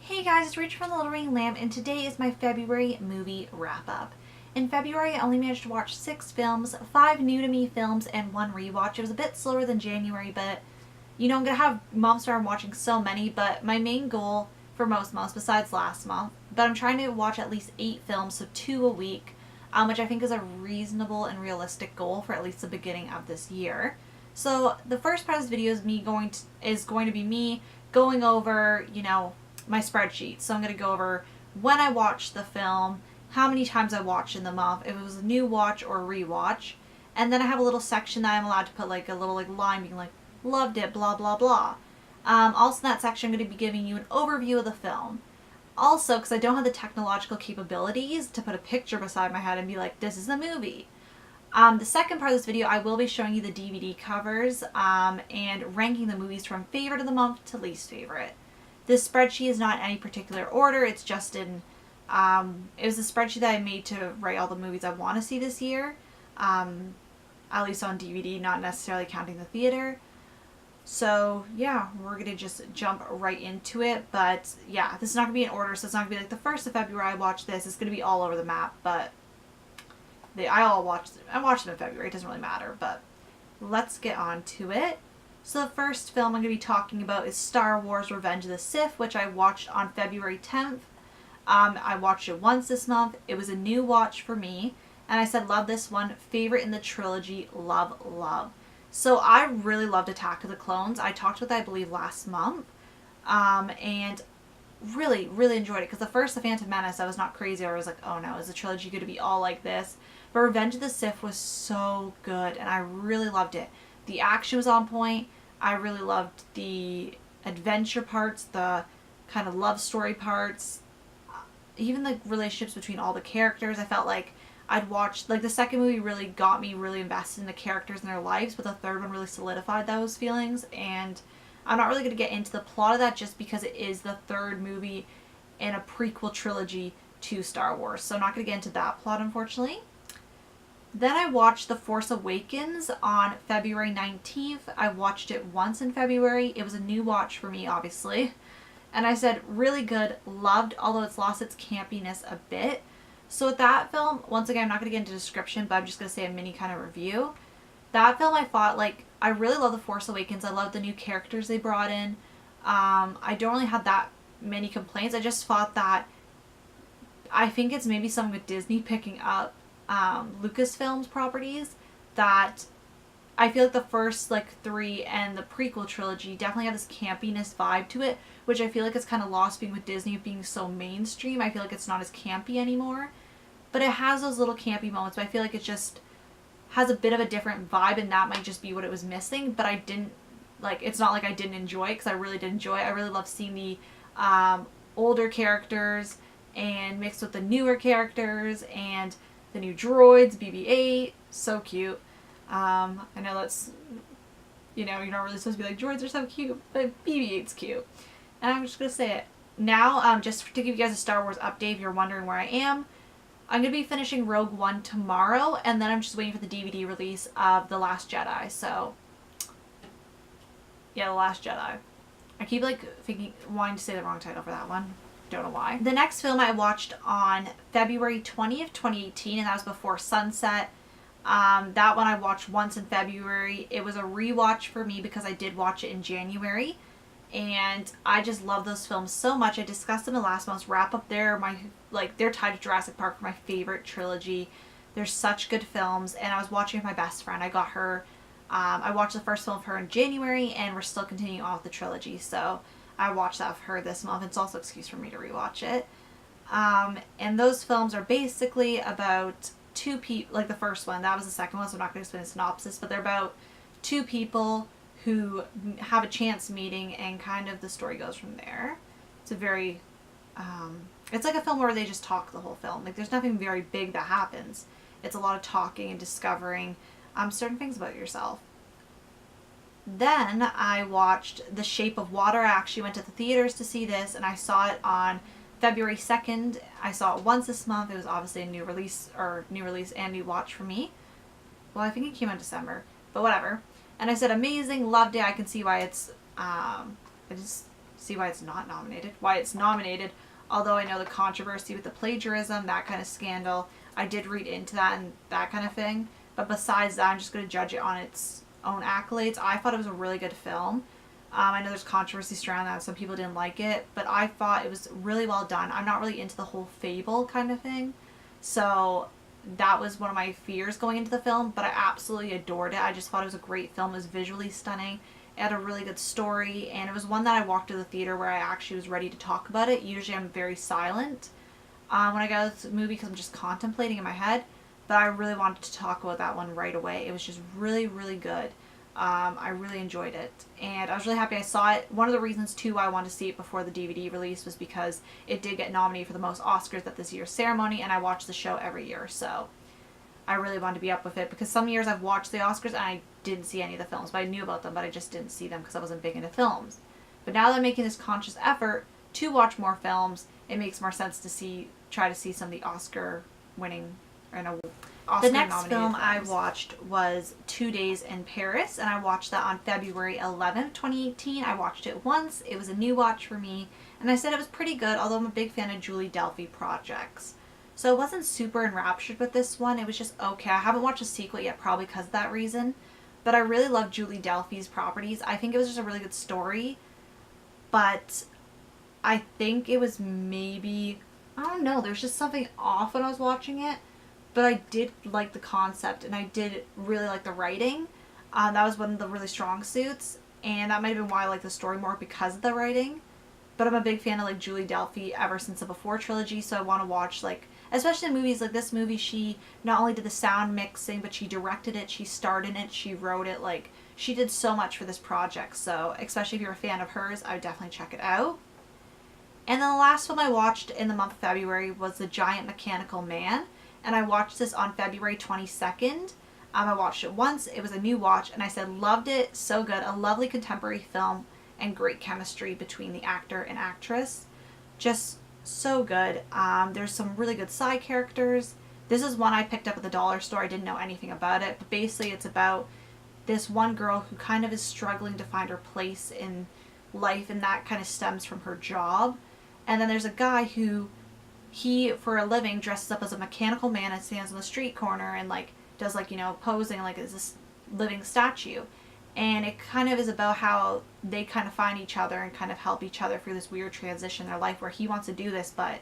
Hey guys, it's Rachel from The Little Ring Lamb, and today is my February movie wrap-up. In February, I only managed to watch 6 films, 5 new-to-me films, and 1 rewatch. It was a bit slower than January, but, I'm going to have months where I'm watching so many, but my main goal for most months, besides last month, but I'm trying to watch at least 8 films, so 2 a week, which I think is a reasonable and realistic goal for at least the beginning of this year. So the first part of this video is going to be me going over, my spreadsheet. So I'm going to go over when I watched the film, how many times I watched in the month, if it was a new watch or rewatch, and then I have a little section that I'm allowed to put like a little line being like, loved it, blah, blah, blah. Also in that section, I'm going to be giving you an overview of the film. Also, because I don't have the technological capabilities to put a picture beside my head and be like, this is the movie. The second part of this video, I will be showing you the DVD covers and ranking the movies from favorite of the month to least favorite. This spreadsheet is not in any particular order. It's just in, it was a spreadsheet that I made to write all the movies I want to see this year, at least on DVD, not necessarily counting the theater. So yeah, we're going to just jump right into it. But yeah, this is not going to be in order, so it's not going to be like the 1st of February I watched this. It's going to be all over the map, but I watched them in February. It doesn't really matter, but let's get on to it. So the first film I'm going to be talking about is Star Wars Revenge of the Sith, which I watched on February 10th. I watched it once this month. It was a new watch for me. And I said, love this one. Favorite in the trilogy, love, love. So I really loved Attack of the Clones. I talked about that, I believe, last month. And really, really enjoyed it. Because The Phantom Menace, I was not crazy. I was like, oh no, is the trilogy going to be all like this? But Revenge of the Sith was so good. And I really loved it. The action was on point. I really loved the adventure parts, the kind of love story parts, even the relationships between all the characters. I felt like I'd watched, the second movie really got me really invested in the characters and their lives, but the third one really solidified those feelings. And I'm not really going to get into the plot of that just because it is the third movie in a prequel trilogy to Star Wars. So I'm not going to get into that plot, unfortunately. Then I watched The Force Awakens on February 19th. I watched it once in February. It was a new watch for me, obviously. And I said, really good, loved, although it's lost its campiness a bit. So with that film, once again, I'm not going to get into description, but I'm just going to say a mini kind of review. That film, I thought, I really love The Force Awakens. I love the new characters they brought in. I don't really have that many complaints. I just thought that I think it's maybe something with Disney picking up Lucasfilm's properties that I feel like the first 3 and the prequel trilogy definitely have this campiness vibe to it, which I feel like it's kind of lost being with Disney being so mainstream. I feel like it's not as campy anymore, but it has those little campy moments, but I feel like it just has a bit of a different vibe, and that might just be what it was missing. But I didn't it's not like I didn't enjoy it, because I really did enjoy it. I really love seeing the older characters and mixed with the newer characters and the new droids, BB-8, so cute. I know that's, you're not really supposed to be like, droids are so cute, but BB-8's cute. And I'm just going to say it. Now, just to give you guys a Star Wars update, if you're wondering where I am, I'm going to be finishing Rogue One tomorrow, and then I'm just waiting for the DVD release of The Last Jedi, so, yeah, The Last Jedi. I keep, wanting to say the wrong title for that one. Don't know why. The next film I watched on February 20th, 2018, and that was Before Sunset. That one I watched once in February. It was a rewatch for me because I did watch it in January. And I just love those films so much. I discussed them in last month's wrap up. They're tied to Jurassic Park for my favorite trilogy. They're such good films. And I was watching with my best friend. I got her, I watched the first film of her in January, and we're still continuing on with the trilogy. So I watched that of her this month. It's also an excuse for me to rewatch it. And those films are basically about 2 people, the first one, that was the second one, so I'm not going to explain the synopsis, but they're about 2 people who have a chance meeting, and kind of the story goes from there. It's a very, it's like a film where they just talk the whole film. There's nothing very big that happens. It's a lot of talking and discovering certain things about yourself. Then I watched The Shape of Water. I actually went to the theaters to see this, and I saw it on February 2nd. I saw it once this month. It was obviously a new release and new watch for me. Well, I think it came out in December, but whatever. And I said, amazing, loved it. I can see why it's see why it's not nominated. Why it's nominated, although I know the controversy with the plagiarism, that kind of scandal. I did read into that and that kind of thing. But besides that, I'm just going to judge it on its own accolades. I thought it was a really good film. I know there's controversy surrounding that. Some people didn't like it. But I thought it was really well done. I'm not really into the whole fable kind of thing. So that was one of my fears going into the film. But I absolutely adored it. I just thought it was a great film. It was visually stunning. It had a really good story. And it was one that I walked to the theater where I actually was ready to talk about it. Usually I'm very silent when I go to this movie because I'm just contemplating in my head. But I really wanted to talk about that one right away. It was just really, really good. I really enjoyed it. And I was really happy I saw it. One of the reasons, too, why I wanted to see it before the DVD release was because it did get nominated for the most Oscars at this year's ceremony, and I watch the show every year. So I really wanted to be up with it because some years I've watched the Oscars and I didn't see any of the films. But I knew about them, but I just didn't see them because I wasn't big into films. But now that I'm making this conscious effort to watch more films, it makes more sense to try to see some of the Oscar-winning the next film I watched was 2 Days in Paris, and I watched that on February 11th, 2018. I watched it once. It was a new watch for me, and I said it was pretty good, although I'm a big fan of Julie Delpy projects. So I wasn't super enraptured with this one. It was just okay. I haven't watched a sequel yet, probably because of that reason, but I really love Julie Delpy's properties. I think it was just a really good story, but I think it was maybe, I don't know, there's just something off when I was watching it. But I did like the concept, and I did really like the writing. That was one of the really strong suits, and that might have been why I like the story more because of the writing. But I'm a big fan of like Julie Delpy ever since the Before trilogy, so I want to watch, like, especially in movies like this movie, she not only did the sound mixing, but she directed it, she starred in it, she wrote it, like, she did so much for this project. So especially if you're a fan of hers, I would definitely check it out. And then the last film I watched in the month of February was The Giant Mechanical Man. And I watched this on February 22nd. I watched it once. It was a new watch. And I said, loved it. So good. A lovely contemporary film. And great chemistry between the actor and actress. Just so good. There's some really good side characters. This is one I picked up at the dollar store. I didn't know anything about it. But basically it's about this one girl who kind of is struggling to find her place in life. And that kind of stems from her job. And then there's a guy who... he, for a living, dresses up as a mechanical man and stands on the street corner and, like, does, like, you know, posing, like, as this living statue. And it kind of is about how they kind of find each other and kind of help each other through this weird transition in their life where he wants to do this, but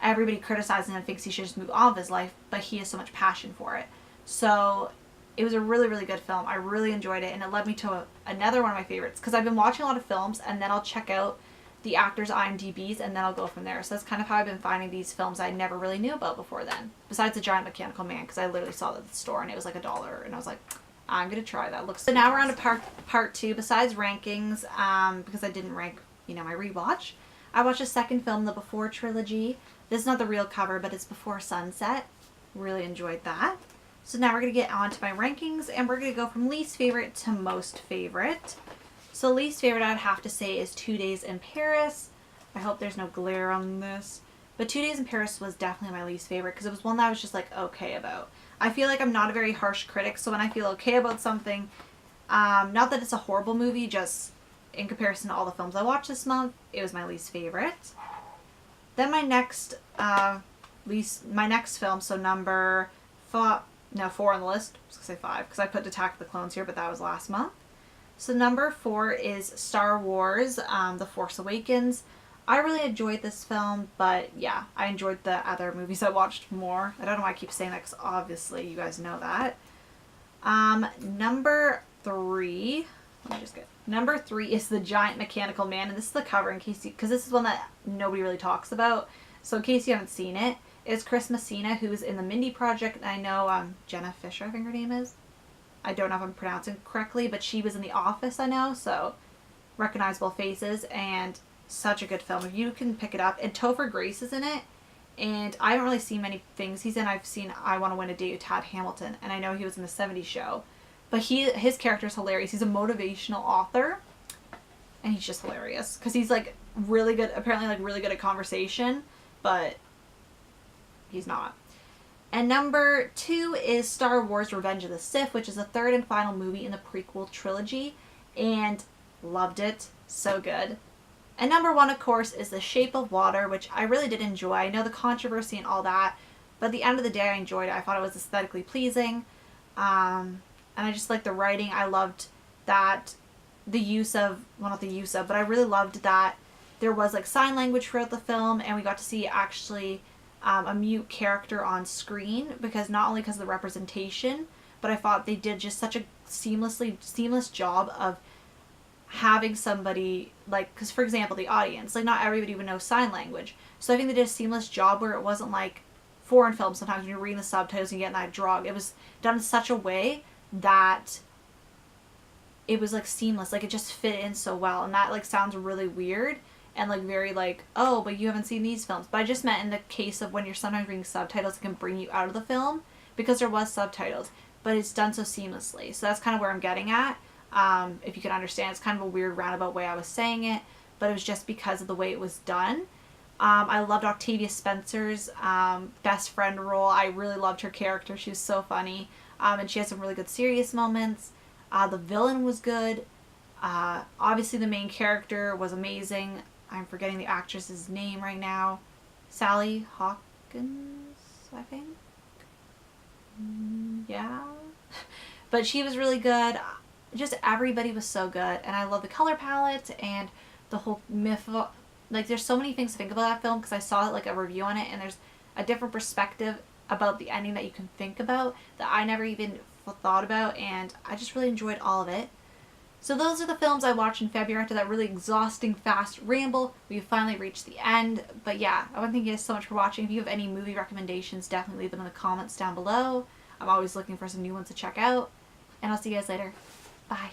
everybody criticizes him and thinks he should just move on with his life, but he has so much passion for it. So it was a really, really good film. I really enjoyed it, and it led me to another one of my favorites, because I've been watching a lot of films, and then I'll check out the actors' IMDb's, and then I'll go from there. So that's kind of how I've been finding these films I never really knew about before then. Besides The Giant Mechanical Man, because I literally saw it at the store and it was like $1, and I was like, I'm going to try that. Looks so. Now we're on to part two. Besides rankings, because I didn't rank, you know, my rewatch, I watched a second film, the Before trilogy. This is not the real cover, but it's Before Sunset. Really enjoyed that. So now we're going to get on to my rankings, and we're going to go from least favorite to most favorite. So least favorite I'd have to say is 2 Days in Paris. I hope there's no glare on this. But 2 Days in Paris was definitely my least favorite because it was one that I was just like okay about. I feel like I'm not a very harsh critic, so when I feel okay about something, not that it's a horrible movie, just in comparison to all the films I watched this month, it was my least favorite. Then my next film, so number 4 on the list. I was gonna say 5 because I put Attack of the Clones here, but that was last month. So number 4 is Star Wars, The Force Awakens. I really enjoyed this film, but yeah, I enjoyed the other movies I watched more. I don't know why I keep saying that because obviously you guys know that. Number 3, number 3 is The Giant Mechanical Man, and this is the cover in case because this is one that nobody really talks about. So in case you haven't seen it, it's Chris Messina, who's in the Mindy Project, and I know Jenna Fisher, I think her name is. I don't know if I'm pronouncing it correctly, but she was in The Office, I know, so recognizable faces, and such a good film. If you can pick it up, and Topher Grace is in it, and I haven't really seen many things he's in. I've seen I Want to Win a Date with Tad Hamilton, and I know he was in the 70s show, but his character is hilarious. He's a motivational author, and he's just hilarious, because he's like really good, apparently like really good at conversation, but he's not. And number 2 is Star Wars Revenge of the Sith, which is the third and final movie in the prequel trilogy. And Loved it. So good. And number one, of course, is The Shape of Water, which I really did enjoy. I know the controversy and all that, but at the end of the day, I enjoyed it. I thought it was aesthetically pleasing. And I just liked the writing. I loved that the use of, well, not the use of, but I really loved that there was like sign language throughout the film, and we got to see actually a mute character on screen, because not only because of the representation, but I thought they did just such a seamless job of having somebody, like, because for example, the audience, like, not everybody would know sign language, so I think they did a seamless job where it wasn't like foreign films sometimes when you're reading the subtitles and you get in that drug. It was done in such a way that it was like seamless, like it just fit in so well, and that like sounds really weird and like very like, oh, but you haven't seen these films, but I just meant in the case of when you're sometimes reading subtitles, it can bring you out of the film because there was subtitles, but it's done so seamlessly. So that's kind of where I'm getting at. If you can understand, it's kind of a weird roundabout way I was saying it, but it was just because of the way it was done. I loved Octavia Spencer's best friend role. I really loved her character. She was so funny, and she has some really good serious moments. The villain was good. Obviously the main character was amazing. I'm forgetting the actress's name right now. Sally Hawkins, I think. Yeah. But she was really good. Just everybody was so good. And I love the color palette and the whole myth. Like, there's so many things to think about that film because I saw like a review on it, and there's a different perspective about the ending that you can think about that I never even thought about, and I just really enjoyed all of it. So those are the films I watched in February after that really exhausting fast ramble. We've finally reached the end. But yeah, I want to thank you guys so much for watching. If you have any movie recommendations, definitely leave them in the comments down below. I'm always looking for some new ones to check out. And I'll see you guys later. Bye.